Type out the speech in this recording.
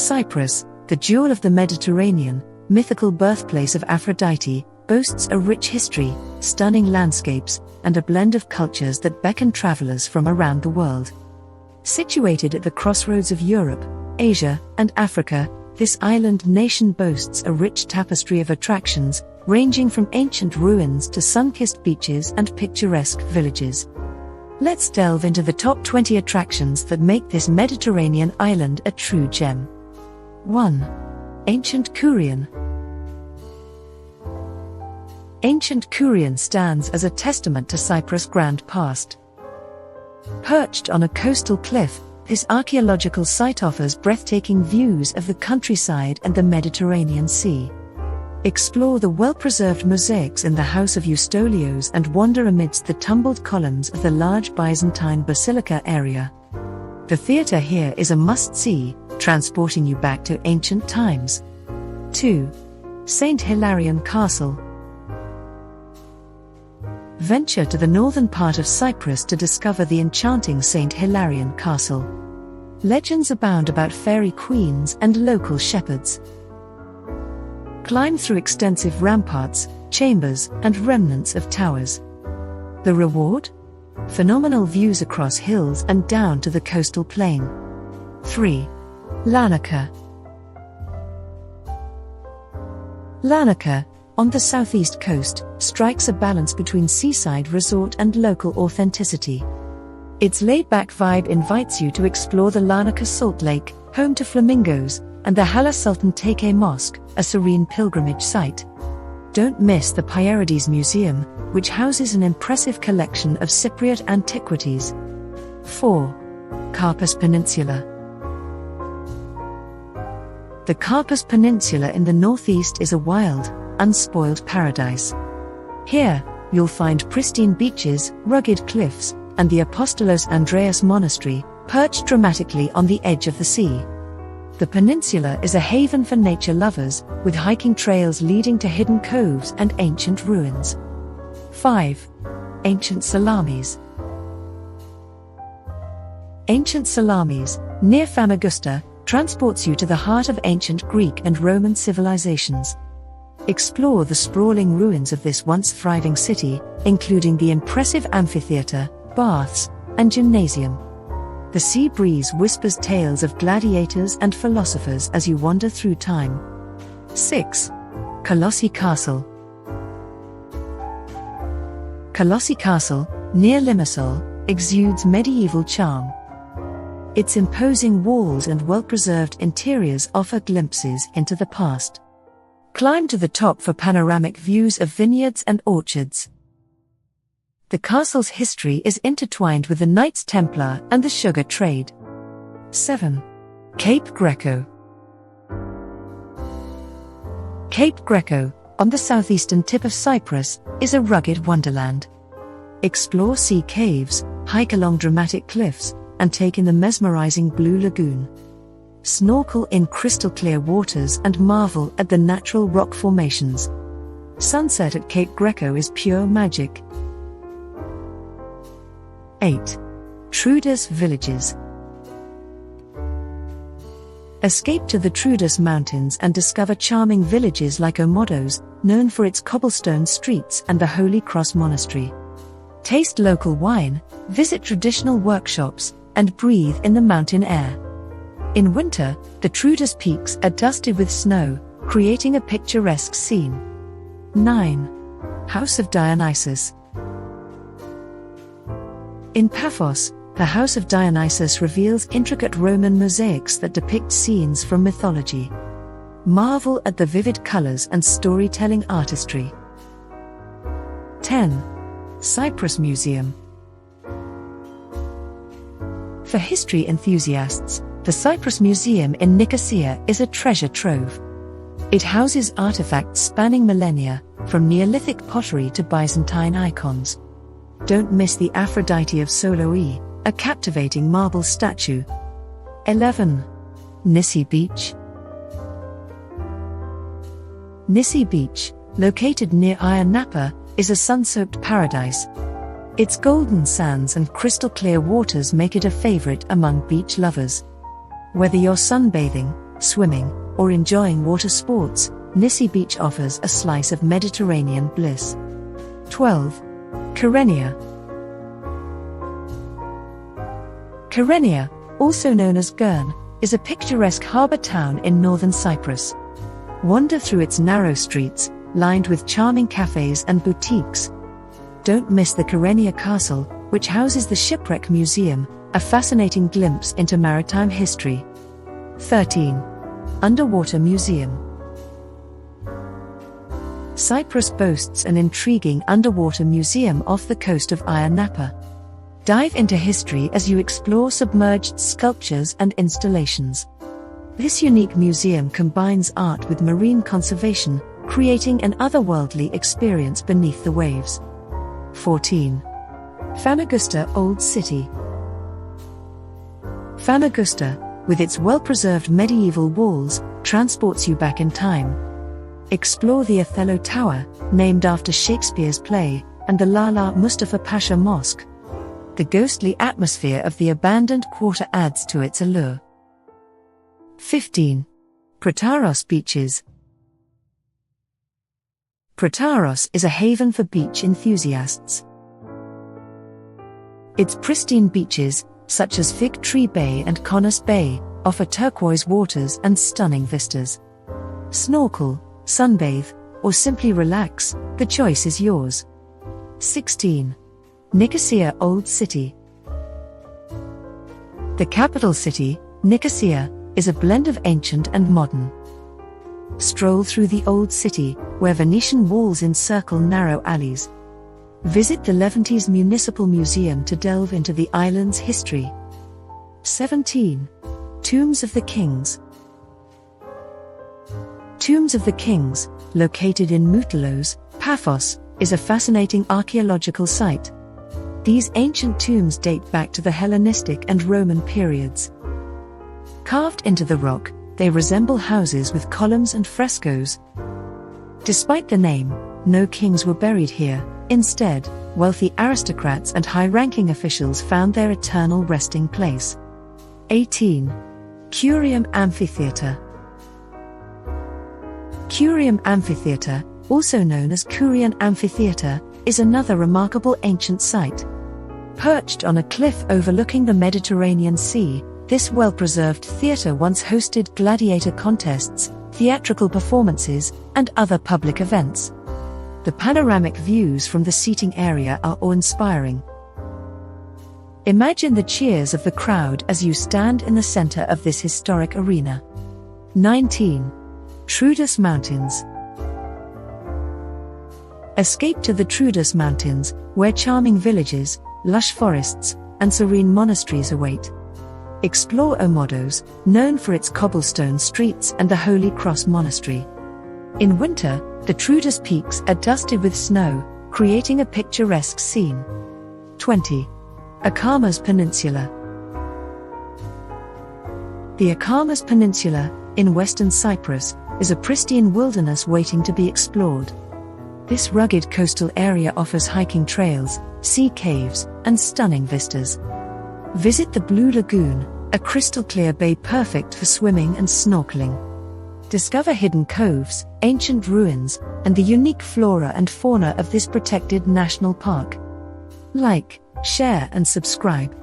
Cyprus, the jewel of the Mediterranean, mythical birthplace of Aphrodite, boasts a rich history, stunning landscapes, and a blend of cultures that beckon travelers from around the world. Situated at the crossroads of Europe, Asia, and Africa, this island nation boasts a rich tapestry of attractions, ranging from ancient ruins to sun-kissed beaches and picturesque villages. Let's delve into the top 20 attractions that make this Mediterranean island a true gem. 1. Ancient Kourion. Ancient Kourion stands as a testament to Cyprus' grand past. Perched on a coastal cliff, this archaeological site offers breathtaking views of the countryside and the Mediterranean Sea. Explore the well-preserved mosaics in the House of Eustolios and wander amidst the tumbled columns of the large Byzantine Basilica area. The theatre here is a must-see, transporting you back to ancient times. 2. St. Hilarion Castle. Venture to the northern part of Cyprus to discover the enchanting St. Hilarion Castle. Legends abound about fairy queens and local shepherds. Climb through extensive ramparts, chambers, and remnants of towers. The reward? Phenomenal views across hills and down to the coastal plain. 3. Larnaca. Larnaca, on the southeast coast, strikes a balance between seaside resort and local authenticity. Its laid-back vibe invites you to explore the Larnaca Salt Lake, home to flamingos, and the Hala Sultan Tekke Mosque, a serene pilgrimage site. Don't miss the Pierides Museum, which houses an impressive collection of Cypriot antiquities. 4. Karpos Peninsula. The Karpos Peninsula in the northeast is a wild, unspoiled paradise. Here, you'll find pristine beaches, rugged cliffs, and the Apostolos Andreas Monastery, perched dramatically on the edge of the sea. The peninsula is a haven for nature lovers, with hiking trails leading to hidden coves and ancient ruins. 5. Ancient Salamis. Ancient Salamis, near Famagusta, transports you to the heart of ancient Greek and Roman civilizations. Explore the sprawling ruins of this once thriving city, including the impressive amphitheater, baths, and gymnasium. The sea breeze whispers tales of gladiators and philosophers as you wander through time. 6. Kolossi Castle. Kolossi Castle, near Limassol, exudes medieval charm. Its imposing walls and well-preserved interiors offer glimpses into the past. Climb to the top for panoramic views of vineyards and orchards. The castle's history is intertwined with the Knights Templar and the sugar trade. 7. Cape Greco. Cape Greco, on the southeastern tip of Cyprus, is a rugged wonderland. Explore sea caves, hike along dramatic cliffs, and take in the mesmerizing Blue Lagoon. Snorkel in crystal-clear waters and marvel at the natural rock formations. Sunset at Cape Greco is pure magic. 8. Troodos Villages. Escape to the Troodos Mountains and discover charming villages like Omodos, known for its cobblestone streets, and the Holy Cross Monastery. Taste local wine, visit traditional workshops, and breathe in the mountain air. In winter, the Troodos peaks are dusted with snow, creating a picturesque scene. 9. House of Dionysus. In Paphos, the House of Dionysus reveals intricate Roman mosaics that depict scenes from mythology. Marvel at the vivid colors and storytelling artistry. 10. Cyprus Museum. For history enthusiasts, the Cyprus Museum in Nicosia is a treasure trove. It houses artifacts spanning millennia, from Neolithic pottery to Byzantine icons. Don't miss the Aphrodite of Soloi, a captivating marble statue. 11. Nissi Beach. Nissi Beach, located near Ayia Napa, is a sun-soaked paradise. Its golden sands and crystal-clear waters make it a favorite among beach lovers. Whether you're sunbathing, swimming, or enjoying water sports, Nissi Beach offers a slice of Mediterranean bliss. 12. Kyrenia. Kyrenia, also known as Gurn, is a picturesque harbour town in northern Cyprus. Wander through its narrow streets, lined with charming cafes and boutiques. Don't miss the Kyrenia Castle, which houses the Shipwreck Museum, a fascinating glimpse into maritime history. 13. Underwater Museum. Cyprus boasts an intriguing underwater museum off the coast of Ayia Napa. Dive into history as you explore submerged sculptures and installations. This unique museum combines art with marine conservation, creating an otherworldly experience beneath the waves. 14. Famagusta Old City. Famagusta, with its well-preserved medieval walls, transports you back in time. Explore the Othello Tower, named after Shakespeare's play, and the Lala Mustafa Pasha Mosque. The ghostly atmosphere of the abandoned quarter adds to its allure. 15. Protaros Beaches. Protaros is a haven for beach enthusiasts. Its pristine beaches, such as Fig Tree Bay and Konnos Bay, offer turquoise waters and stunning vistas. Snorkel, sunbathe, or simply relax, the choice is yours. 16. Nicosia Old City. The capital city, Nicosia, is a blend of ancient and modern. Stroll through the old city, where Venetian walls encircle narrow alleys. Visit the Levantes Municipal Museum to delve into the island's history. 17. Tombs of the Kings. Tombs of the Kings, located in Moutilos, Paphos, is a fascinating archaeological site. These ancient tombs date back to the Hellenistic and Roman periods. Carved into the rock, they resemble houses with columns and frescoes. Despite the name, no kings were buried here. Instead, wealthy aristocrats and high-ranking officials found their eternal resting place. 18. Curium Amphitheatre. Curium Amphitheatre, also known as Curian Amphitheatre, is another remarkable ancient site. Perched on a cliff overlooking the Mediterranean Sea, this well-preserved theatre once hosted gladiator contests, theatrical performances, and other public events. The panoramic views from the seating area are awe-inspiring. Imagine the cheers of the crowd as you stand in the center of this historic arena. 19. Troodos Mountains. Escape to the Troodos Mountains, where charming villages, lush forests, and serene monasteries await. Explore Omodos, known for its cobblestone streets and the Holy Cross Monastery. In winter, the Troodos peaks are dusted with snow, creating a picturesque scene. 20. Akamas Peninsula. The Akamas Peninsula, in western Cyprus, is a pristine wilderness waiting to be explored. This rugged coastal area offers hiking trails, sea caves, and stunning vistas. Visit the Blue Lagoon, a crystal-clear bay perfect for swimming and snorkeling. Discover hidden coves, ancient ruins, and the unique flora and fauna of this protected national park. Like, share and subscribe.